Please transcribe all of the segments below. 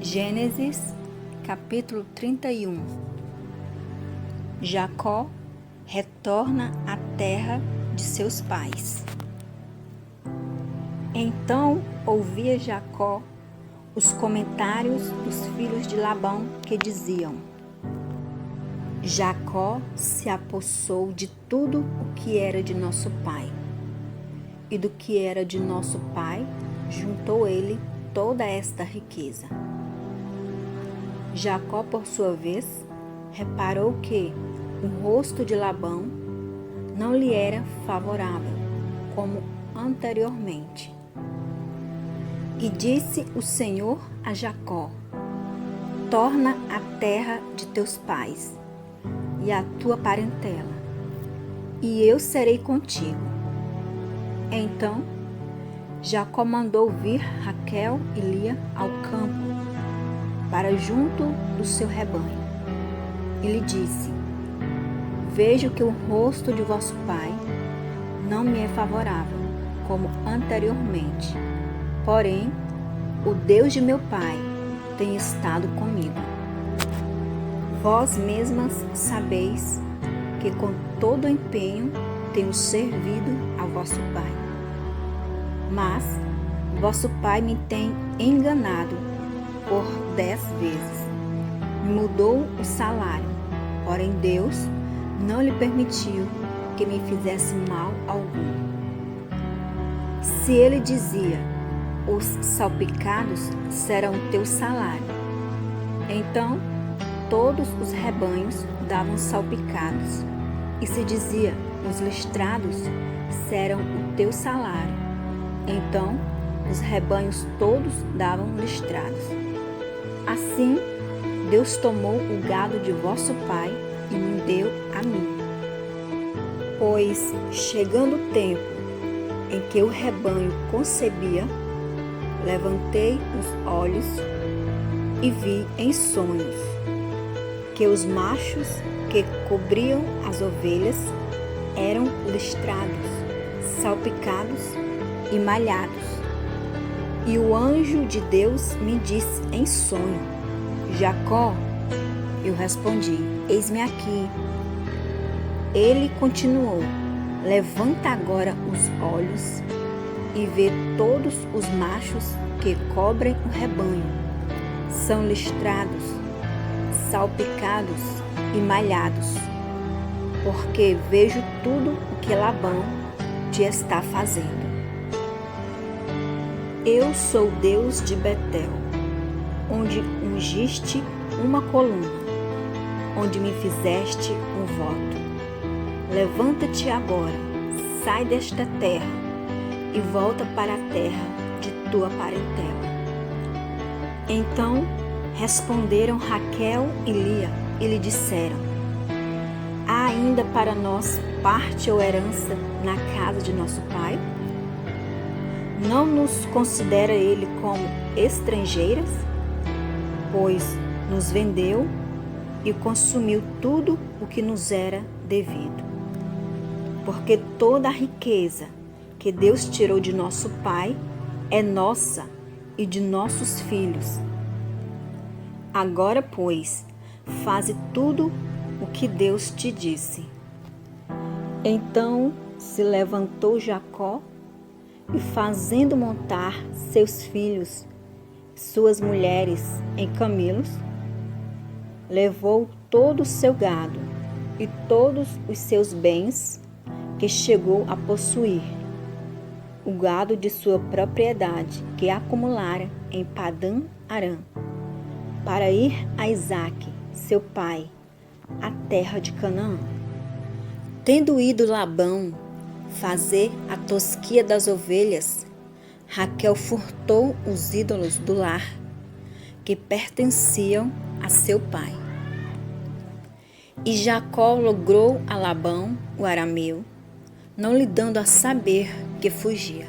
Gênesis, capítulo 31. Jacó retorna à terra de seus pais. Então ouvia Jacó os comentários dos filhos de Labão que diziam: Jacó se apossou de tudo o que era de nosso pai, e do que era de nosso pai juntou ele toda esta riqueza. Jacó, por sua vez, reparou que o rosto de Labão não lhe era favorável, como anteriormente. E disse o Senhor a Jacó: torna à terra de teus pais e à tua parentela, e eu serei contigo. Então Jacó mandou vir Raquel e Lia ao campo, para junto do seu rebanho. E lhe disse: vejo que o rosto de vosso pai não me é favorável, como anteriormente. Porém, o Deus de meu pai tem estado comigo. Vós mesmas sabeis que com todo empenho tenho servido a vosso pai. Mas vosso pai me tem enganado por 10 vezes. Me mudou o salário, porém Deus não lhe permitiu que me fizesse mal algum. Se ele dizia: os salpicados serão teu salário, então todos os rebanhos davam salpicados. E se dizia: os listrados serão o teu salário, então os rebanhos todos davam listrados. Assim, Deus tomou o gado de vosso pai e me deu a mim. Pois, chegando o tempo em que o rebanho concebia, levantei os olhos e vi em sonhos que os machos que cobriam as ovelhas eram listrados, salpicados e malhados. E o anjo de Deus me disse em sonho: Jacó. Eu respondi: eis-me aqui. Ele continuou: levanta agora os olhos e vê todos os machos que cobrem o rebanho. São listrados, salpicados e malhados, porque vejo tudo o que Labão te está fazendo. Eu sou Deus de Betel, onde ungiste uma coluna, onde me fizeste um voto. Levanta-te agora, sai desta terra e volta para a terra de tua parentela. Então responderam Raquel e Lia e lhe disseram: há ainda para nós parte ou herança na casa de nosso pai? Não nos considera ele como estrangeiras? Pois nos vendeu e consumiu tudo o que nos era devido. Porque toda a riqueza que Deus tirou de nosso pai é nossa e de nossos filhos. Agora, pois, faze tudo o que Deus te disse. Então se levantou Jacó e, fazendo montar seus filhos, suas mulheres em camelos, levou todo o seu gado e todos os seus bens que chegou a possuir, o gado de sua propriedade que acumulara em Padã Arã, para ir a Isaque, seu pai, à terra de Canaã. Tendo ido Labão fazer a tosquia das ovelhas, Raquel furtou os ídolos do lar que pertenciam a seu pai. E Jacó logrou a Labão, o arameu, não lhe dando a saber que fugia.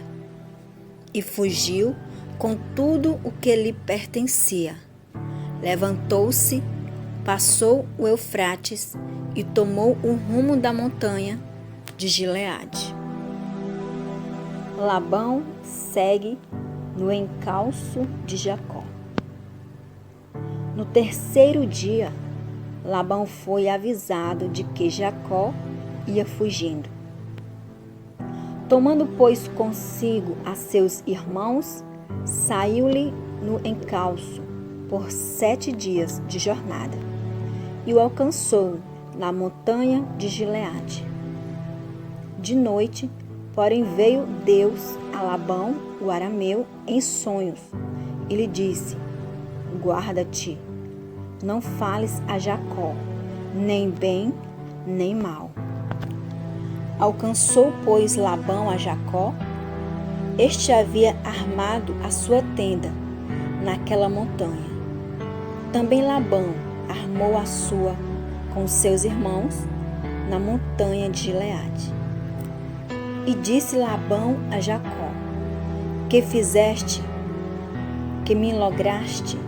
E fugiu com tudo o que lhe pertencia. Levantou-se, passou o Eufrates e tomou o rumo da montanha de Gileade. Labão segue no encalço de Jacó. No terceiro dia, Labão foi avisado de que Jacó ia fugindo. Tomando, pois, consigo a seus irmãos, saiu-lhe no encalço por 7 dias de jornada e o alcançou na montanha de Gileade. De noite, porém, veio Deus a Labão, o arameu, em sonhos e lhe disse: guarda-te, não fales a Jacó, nem bem, nem mal. Alcançou, pois, Labão a Jacó. Este havia armado a sua tenda naquela montanha. Também Labão armou a sua com seus irmãos na montanha de Gileade. E disse Labão a Jacó: que fizeste, que me lograste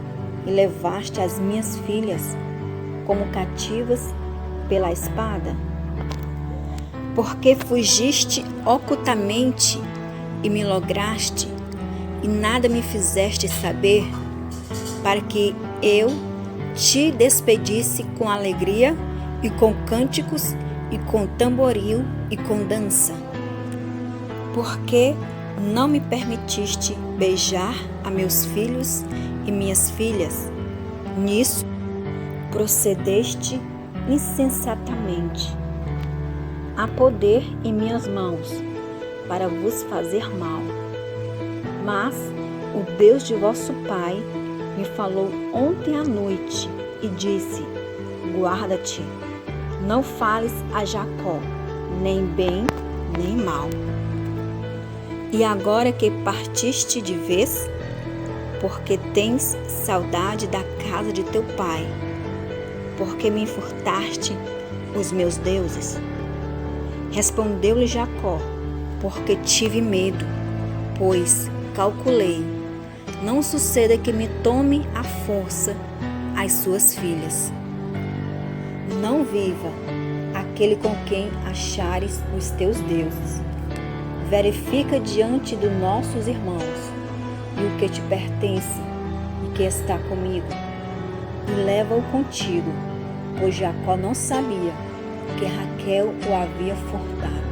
e levaste as minhas filhas como cativas pela espada? Porque fugiste ocultamente e me lograste, e nada me fizeste saber, para que eu te despedisse com alegria e com cânticos e com tamboril e com dança? Porque não me permitiste beijar a meus filhos e minhas filhas? Nisso procedeste insensatamente. Há poder em minhas mãos para vos fazer mal. Mas o Deus de vosso pai me falou ontem à noite e disse: guarda-te, não fales a Jacó, nem bem, nem mal. E agora que partiste de vez, porque tens saudade da casa de teu pai, porque me furtaste os meus deuses? Respondeu-lhe Jacó: porque tive medo, pois calculei, não suceda que me tome à força as suas filhas. Não viva aquele com quem achares os teus deuses. Verifica diante dos nossos irmãos e o que te pertence e que está comigo, e leva-o contigo, pois Jacó não sabia que Raquel o havia furtado.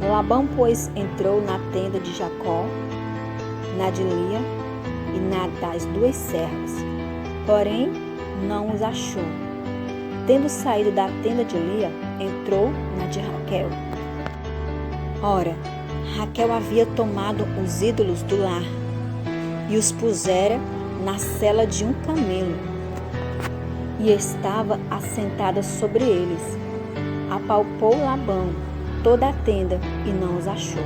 Labão, pois, entrou na tenda de Jacó, na de Lia e na das 2 servas, porém não os achou. Tendo saído da tenda de Lia, entrou na de Raquel. Ora, Raquel havia tomado os ídolos do lar e os pusera na sela de um camelo, e estava assentada sobre eles. Apalpou Labão toda a tenda e não os achou.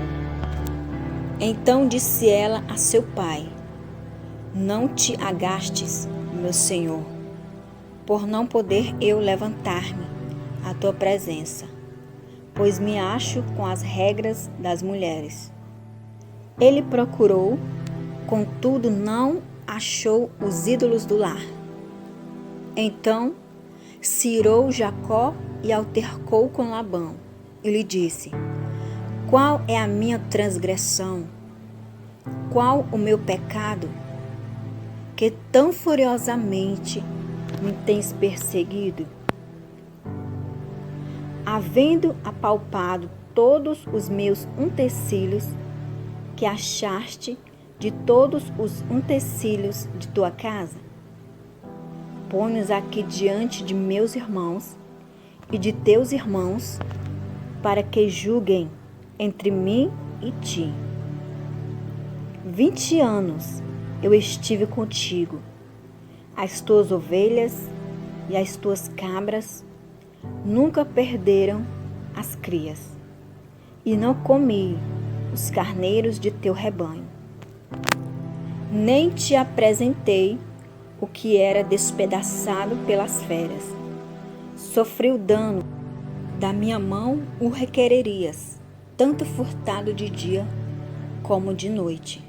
Então disse ela a seu pai: não te agastes, meu senhor, por não poder eu levantar-me à tua presença, pois me acho com as regras das mulheres. Ele procurou, contudo não achou os ídolos do lar. Então se irou Jacó e altercou com Labão e lhe disse: qual é a minha transgressão? Qual o meu pecado? Que tão furiosamente me tens perseguido? Havendo apalpado todos os meus utensílios, que achaste de todos os utensílios de tua casa? Põe-nos aqui diante de meus irmãos e de teus irmãos, para que julguem entre mim e ti. 20 anos eu estive contigo, as tuas ovelhas e as tuas cabras nunca perderam as crias, e não comi os carneiros de teu rebanho. Nem te apresentei o que era despedaçado pelas feras. Sofri o dano, da minha mão o requererias, tanto furtado de dia como de noite.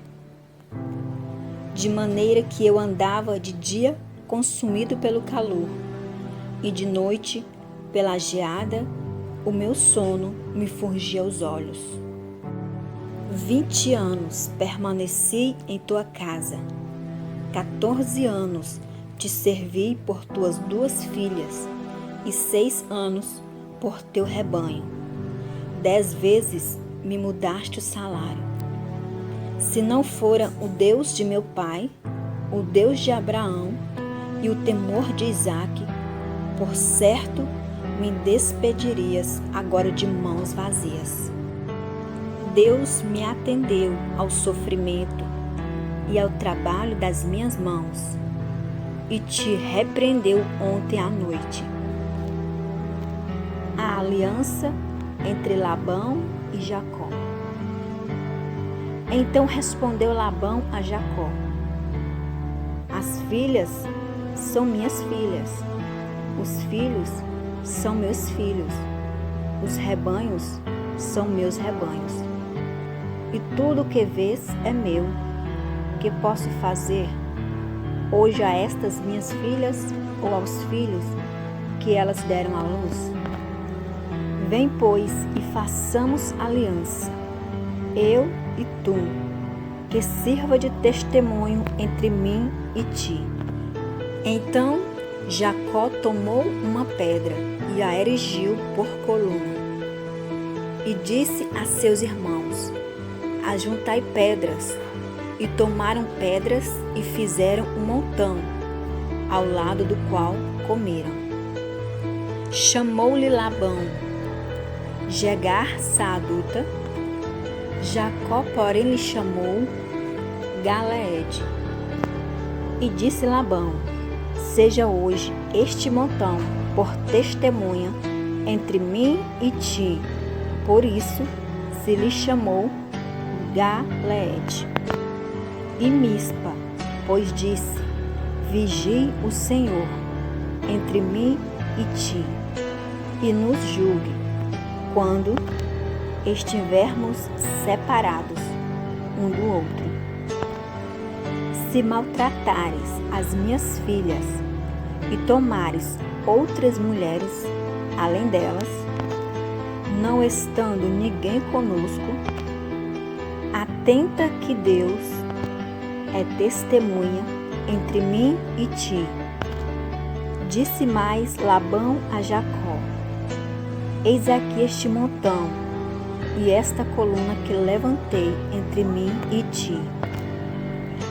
De maneira que eu andava de dia consumido pelo calor, e de noite, pela geada, o meu sono me fugia aos olhos. 20 anos permaneci em tua casa, 14 anos te servi por tuas 2 filhas, e 6 anos por teu rebanho. 10 vezes me mudaste o salário. Se não fora o Deus de meu pai, o Deus de Abraão e o temor de Isaque, por certo me despedirias agora de mãos vazias. Deus me atendeu ao sofrimento e ao trabalho das minhas mãos, e te repreendeu ontem à noite. A aliança entre Labão e Jacó. Então respondeu Labão a Jacó: as filhas são minhas filhas, os filhos são meus filhos, os rebanhos são meus rebanhos. E tudo o que vês é meu. Que posso fazer hoje a estas minhas filhas ou aos filhos que elas deram à luz? Vem, pois, e façamos aliança, eu e tu, que sirva de testemunho entre mim e ti. Então Jacó tomou uma pedra e a erigiu por coluna. E disse a seus irmãos: ajuntai pedras. E tomaram pedras e fizeram um montão, ao lado do qual comeram. Chamou-lhe Labão Jegar-Saaduta. Jacó, porém, lhe chamou Galeede. E disse Labão: seja hoje este montão por testemunha entre mim e ti. Por isso se lhe chamou Galeede. E Mispa, pois disse: vigie o Senhor entre mim e ti, e nos julgue, quando estivermos separados um do outro. Se maltratares as minhas filhas e tomares outras mulheres além delas, não estando ninguém conosco, atenta que Deus é testemunha entre mim e ti. Disse mais Labão a Jacó: eis aqui este montão e esta coluna que levantei entre mim e ti.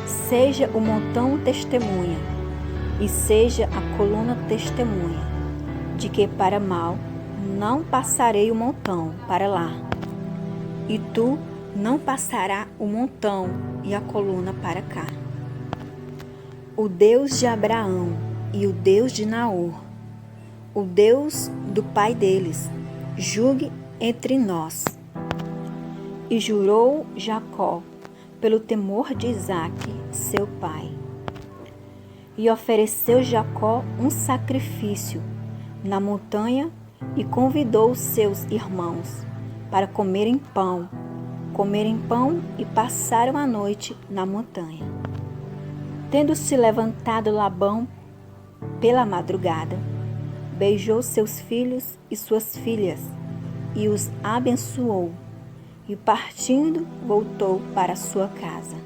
Seja o montão testemunha e seja a coluna testemunha, de que para mal não passarei o montão para lá, e tu não passará o montão e a coluna para cá. O Deus de Abraão e o Deus de Naor, o Deus do pai deles, julgue entre nós. E jurou Jacó pelo temor de Isaque, seu pai. E ofereceu Jacó um sacrifício na montanha e convidou seus irmãos para comerem pão e passaram a noite na montanha. Tendo-se levantado Labão pela madrugada, beijou seus filhos e suas filhas e os abençoou, e partindo voltou para sua casa.